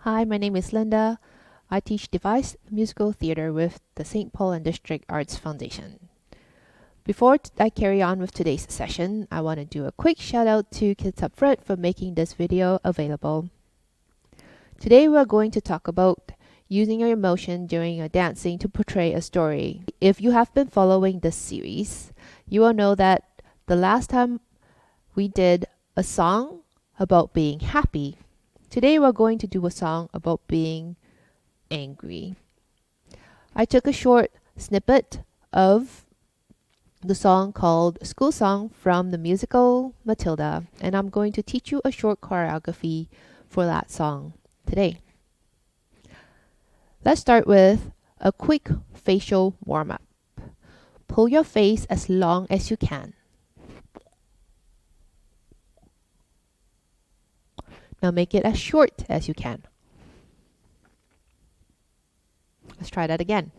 Hi, my name is Lynda. I teach devised musical theater with the St. Paul and District Arts Foundation. Before I carry on with today's session, I want to do a quick shout out to Kids Up Front for making this video available. Today we're going to talk about using your emotion during your dancing to portray a story. If you have been following this series, you will know that the last time we did a song about being happy. Today we're going to do a song about being angry. I took a short snippet of the song called School Song from the musical Matilda, and I'm going to teach you a short choreography for that song today. Let's start with a quick facial warm-up. Pull your face as long as you can. Now make it as short as you can. Let's try that again.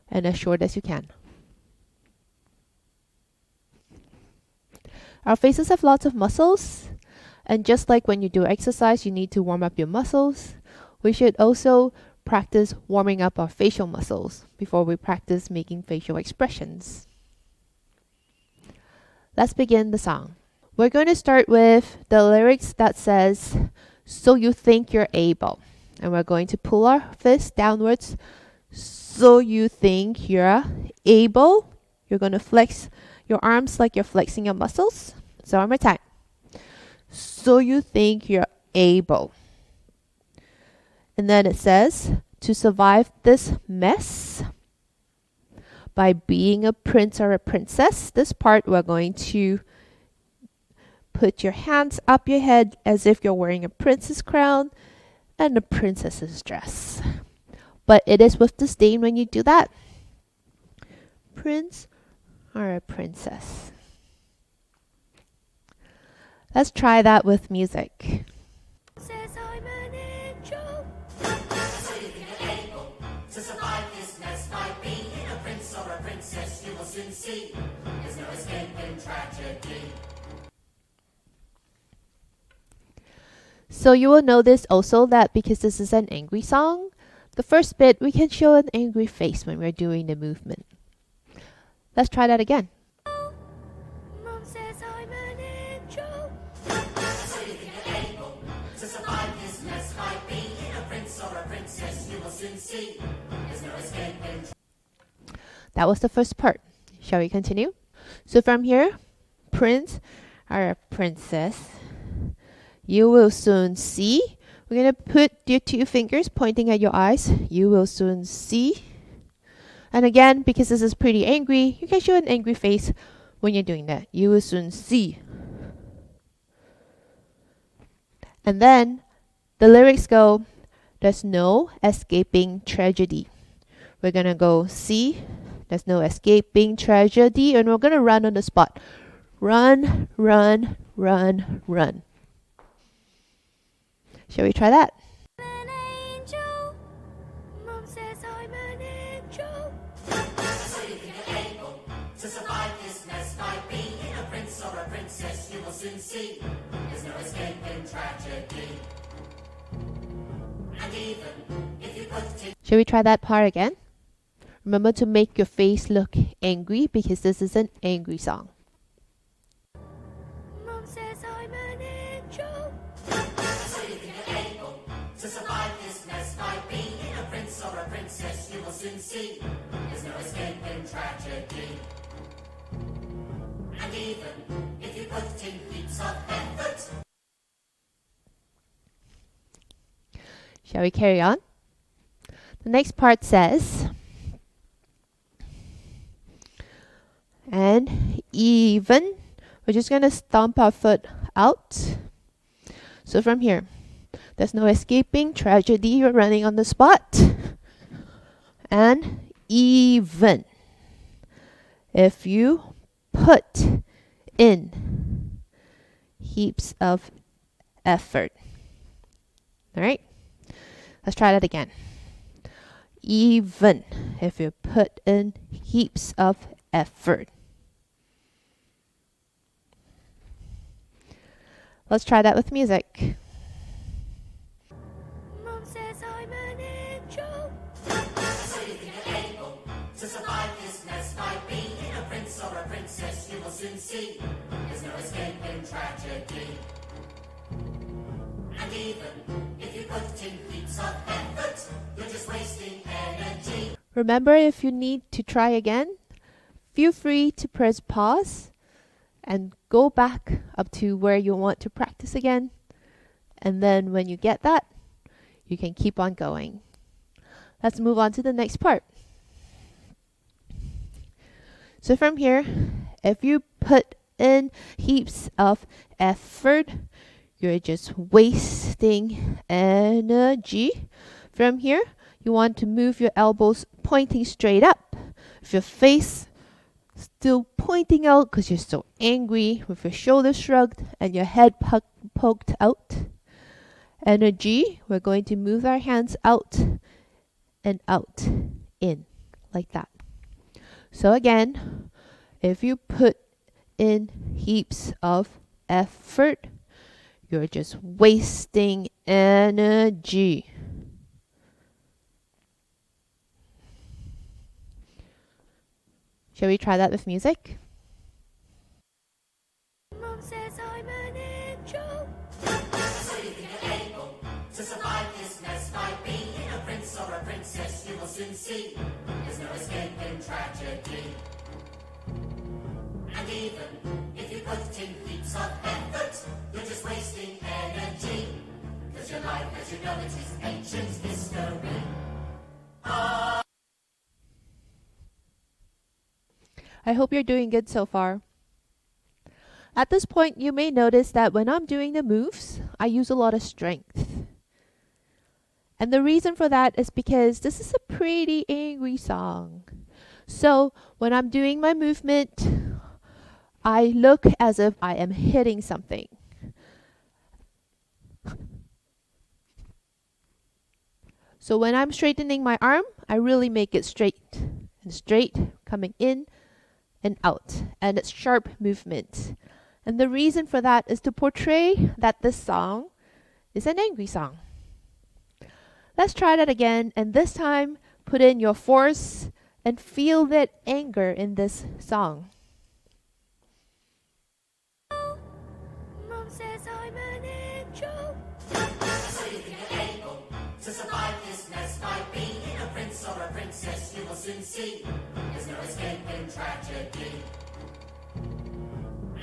And as short as you can. Our faces have lots of muscles, and just like when you do exercise, you need to warm up your muscles. We should also practice warming up our facial muscles before we practice making facial expressions. Let's begin the song. We're going to start with the lyrics that says, "So you think you're able." And we're going to pull our fist downwards. So you think you're able. You're going to flex your arms like you're flexing your muscles. So one more time. So you think you're able. And then it says, to survive this mess by being a prince or a princess. This part we're going to put your hands up your head as if you're wearing a princess crown and a princess's dress. But it is with disdain when you do that. Prince or a princess. Let's try that with music. Says I'm an angel. So you think you're able to survive this mess by being a prince or a princess. You will soon see there's no escaping tragedy. So you will notice also that because this is an angry song, the first bit we can show an angry face when we're doing the movement. Let's try that again. Mom says I'm an angel. So you think you're able to survive this mess by being a prince or a princess. You will soon see there's no escaping. That was the first part. Shall we continue? So from here, prince or a princess, you will soon see. We're going to put your two fingers pointing at your eyes. You will soon see. And again, because this is pretty angry, you can show an angry face when you're doing that. You will soon see. And then the lyrics go, there's no escaping tragedy. We're going to go see. There's no escaping tragedy. And we're going to run on the spot. Run, run, run, run. Shall we try that? I'm an angel. Mom says I'm an angel. So you think you're able to survive this mess by being a prince or a princess. You will soon see there's no escaping tragedy. And even if you put it. Shall we try that part again? Remember to make your face look angry because this is an angry song. Mom says I'm an angel. So you think you're able to survive this mess by being a prince or a princess. You will soon see there's no escaping tragedy. And even if you put in heaps of effort. Shall we carry on? The next part says, and even, we're just going to stomp our foot out. So from here, there's no escaping tragedy. You're running on the spot. And even, if you put in heaps of effort. All right, let's try that again. Even if you put in heaps of effort. Let's try that with music. Mom says I'm an angel. So you think you're able to survive this mess by being a prince or a princess? You will soon see there's no escaping tragedy. And even if you put in heaps of effort, you're just wasting energy. Remember, if you need to try again, feel free to press pause and go back up to where you want to practice again. And then when you get that, you can keep on going. Let's move on to the next part. So from here, if you put in heaps of effort, you're just wasting energy. From here, you want to move your elbows pointing straight up. With your face still pointing out because you're so angry, with your shoulders shrugged and your head poked out. Energy, we're going to move our hands out and out, in, like that. So again, if you put in heaps of effort, you're just wasting energy. Shall we try that with music? Mom says I'm an angel. So you think you're able to survive this mess by being a prince or a princess? You will soon see there's no escaping tragedy. And even if you put in heaps of effort, you're just wasting energy. Cause your life, as you know, it is ancient history. I hope you're doing good so far. At this point, you may notice that when I'm doing the moves, I use a lot of strength. And the reason for that is because this is a pretty angry song. So when I'm doing my movement, I look as if I am hitting something. So when I'm straightening my arm, I really make it straight and straight, coming in and out, and it's sharp movement. And the reason for that is to portray that this song is an angry song. Let's try that again, and this time put in your force and feel that anger in this song. Mom says I'm an angel. So you think you're able to survive this mess by being a prince or a princess? You will soon see there's no escaping tragedy.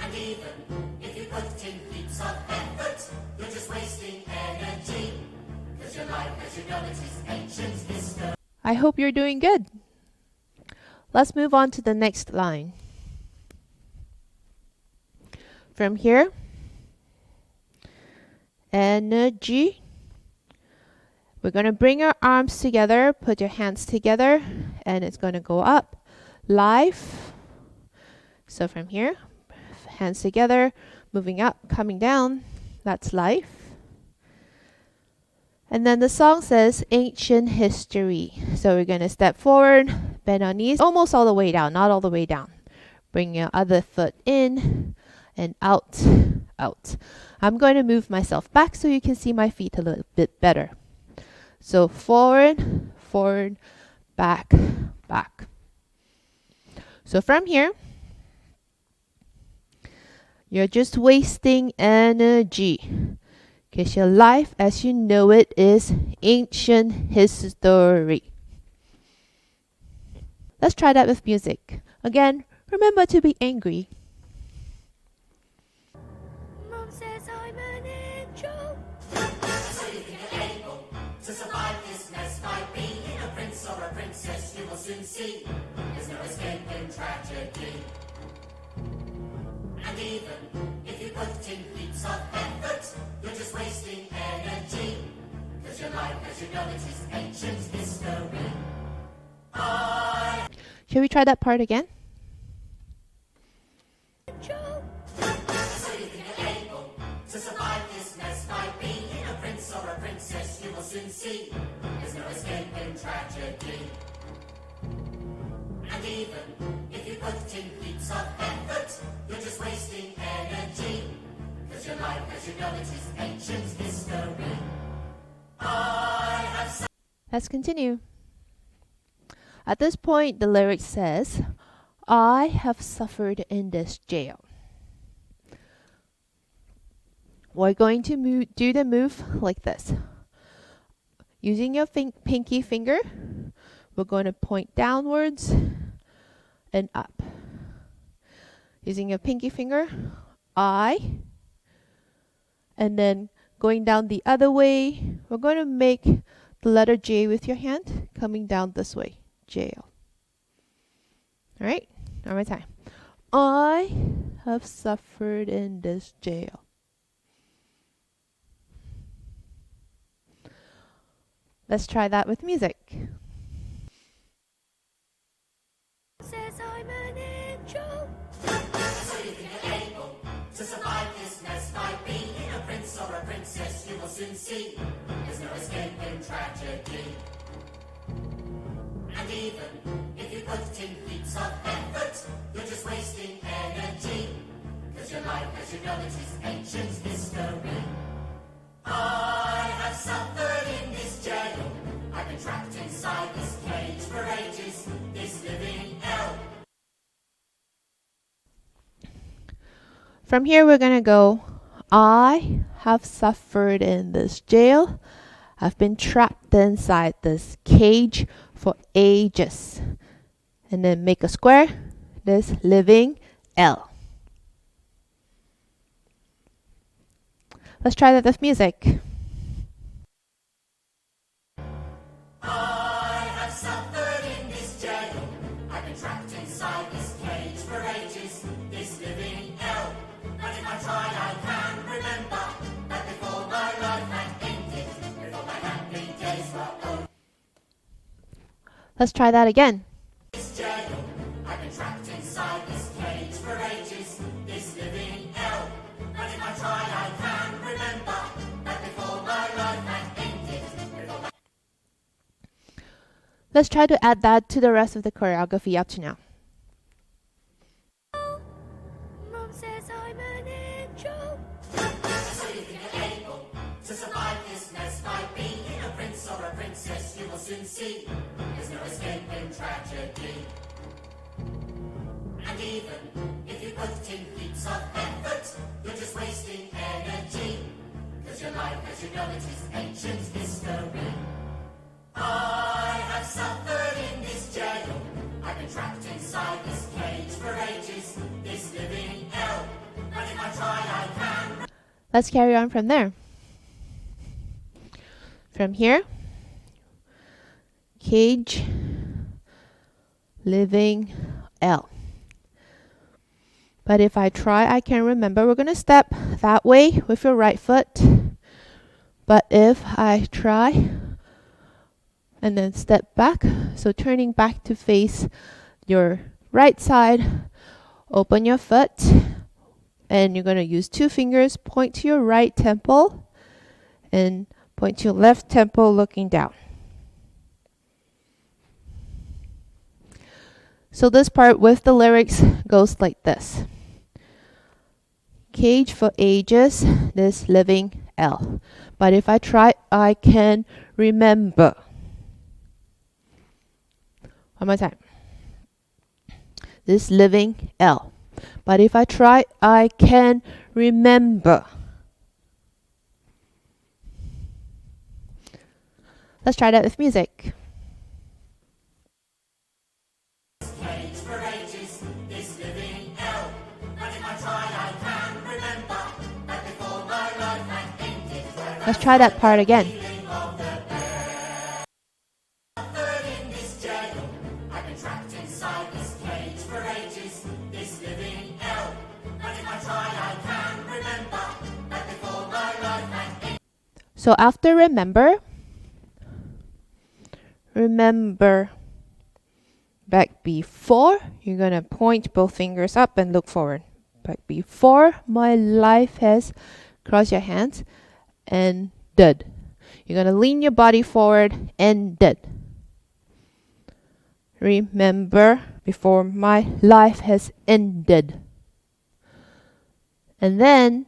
And even if you put in heaps of effort, you're just wasting energy. Cause your life, as you know, it is ancient history. I hope you're doing good. Let's move on to the next line. From here, energy. We're going to bring our arms together, put your hands together, and it's going to go up. Life. So from here, hands together, moving up, coming down. That's life. And then the song says ancient history. So we're going to step forward, bend our knees, almost all the way down, not all the way down. Bring your other foot in and out, out. I'm going to move myself back so you can see my feet a little bit better. So forward, forward, back, back. So from here, you're just wasting energy. Because your life as you know it is ancient history. Let's try that with music. Again, remember to be angry. Mom says I'm an angel. So you think you're able to survive this mess by being a prince or a princess? You will soon see there's no escaping tragedy. And even if you put in heaps of effort, you're just wasting energy. Cause your life, as you know, it is ancient history. Shall we try that part again? So you think you're able to survive this mess by being a prince or a princess? You will soon see there's no escaping tragedy. And even if you put in heaps of effort, you're just wasting energy. Cause 'cause your life, as you know, it is ancient history. Let's continue. At this point, the lyric says, I have suffered in this jail. We're going to do the move like this. Using your pinky finger, we're going to point downwards and up. Using your pinky finger, I, and then going down the other way, we're going to make the letter J with your hand coming down this way. Jail. All right, one more time. I have suffered in this jail. Let's try that with music. Says I'm an angel. So you think you're able to survive this mess by being a prince or a princess, you will soon see there's no escaping tragedy. And even if you put in heaps of effort, you're just wasting energy. 'Cause your life, as you know, it is ancient history. I have suffered in this jail. I've been trapped inside this cage for ages. This living hell. From here, we're going to go, I have suffered in this jail. I've been trapped inside this cage for ages. And then make a square, this living L. Let's try that with music. I have suffered in this jail. I've been trapped inside this cage for ages. This living hell. And if I try, I can remember that before my life had ended, before my happy days were over. Let's try that again. This jail. I've been trapped inside this cage for ages. This living hell. And if I try, I can remember that before my life had ended, before my Let's try to add that to the rest of the choreography up to now. Mom says I'm an angel. So you think you're able to survive this mess by being a prince or a princess, you will soon see there's no escaping tragedy. And even if you put in heaps of effort, you're just wasting energy. 'Cause your life, as you know, it is ancient history. I have suffered in this jail. I've been trapped inside this cage for ages. This living hell. And if I try, I can. Let's carry on from there. From here, cage, living L. But if I try, I can remember. We're going to step that way with your right foot. But if I try, and then step back, so turning back to face your right side, open your foot, and you're going to use two fingers, point to your right temple, and point to your left temple looking down. So this part with the lyrics goes like this. Cage for ages, this living L. But if I try, I can remember. One more time. This living L. But if I try, I can remember. Let's try that with music. Cage for ages, this living hell. And if I try, I can remember that before my life had ended. Let's try that part again. Suffered in this jail. I've been trapped inside this cage for ages. This living hell. And if I try, I can remember that before my life had ended. So after remember, back before, you're going to point both fingers up and look forward. Back before my life has, cross your hands, and did. You're going to lean your body forward and did. Remember before my life has ended. And then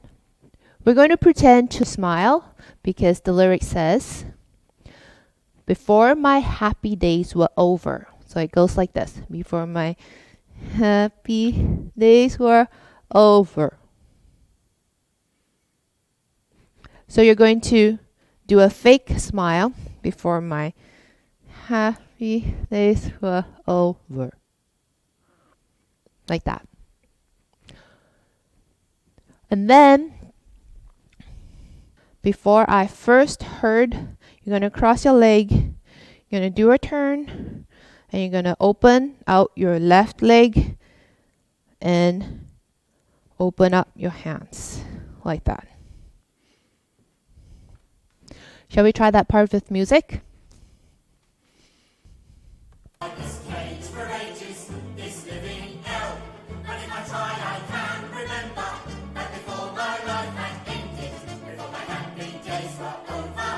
We're going to pretend to smile because the lyric says, before my happy days were over. So it goes like this. Before my happy days were over. So you're going to do a fake smile before my happy days were over. Like that. And then, before I first heard, you're going to cross your leg, you're going to do a turn, and you're going to open out your left leg and open up your hands like that. Shall we try that part with music? This cage for ages, this living hell. But if I try, I can remember that before my life had ended, before my happy days were over,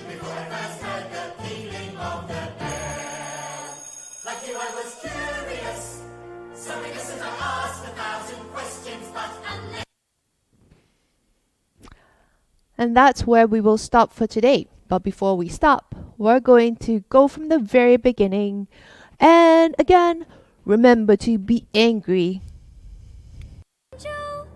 before I first heard the pealing of the bell. Like you, I was curious, so innocent I asked 1,000 questions, but unless. And that's where we will stop for today. But before we stop, we're going to go from the very beginning. And again, remember to be angry. Angel,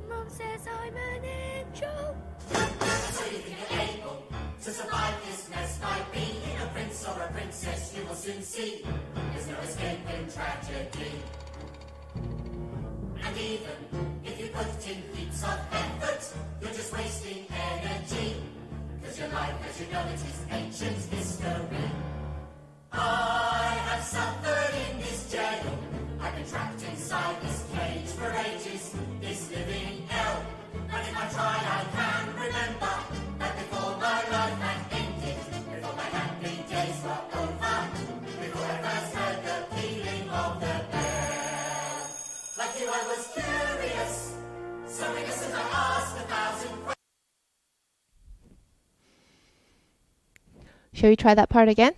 Mum says I'm an angel. So you think you're able to survive this mess by being a prince or a princess? You will soon see there's no escaping tragedy. And even if you put in heaps of effort, you're just wasting energy. Cause your life, as you know, it is ancient history. I have suffered in this jail. I've been trapped inside this cage for ages, this living hell. But if I try, I can remember that before my life had ended, before my happy days were over, before I first heard the pealing of the bell. Like you, I was curious, so innocent I asked 1,000 questions. Shall we try that part again?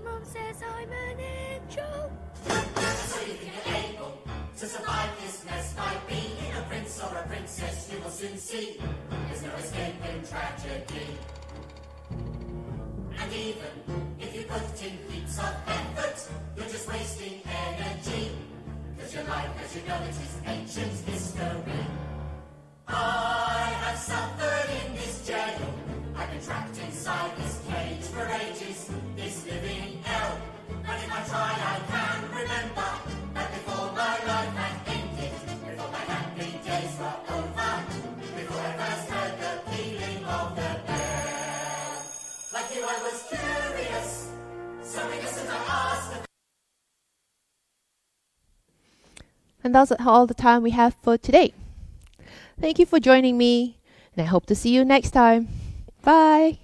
Mum says I'm an angel. So you think you're able to survive this mess by being a prince or a princess? You will soon see there's no escaping tragedy. And even if you put in heaps of effort, you're just wasting energy. Cause your life, as you know, it is ancient history. I have suffered in this jail. I've been trapped inside this cage for ages, this living hell. But if I try, I can remember that before my life had ended, before my happy days were over, before I first heard the pealing of the bell. Like you, I was curious, so innocent I asked. And that's all the time we have for today. Thank you for joining me, and I hope to see you next time. Bye!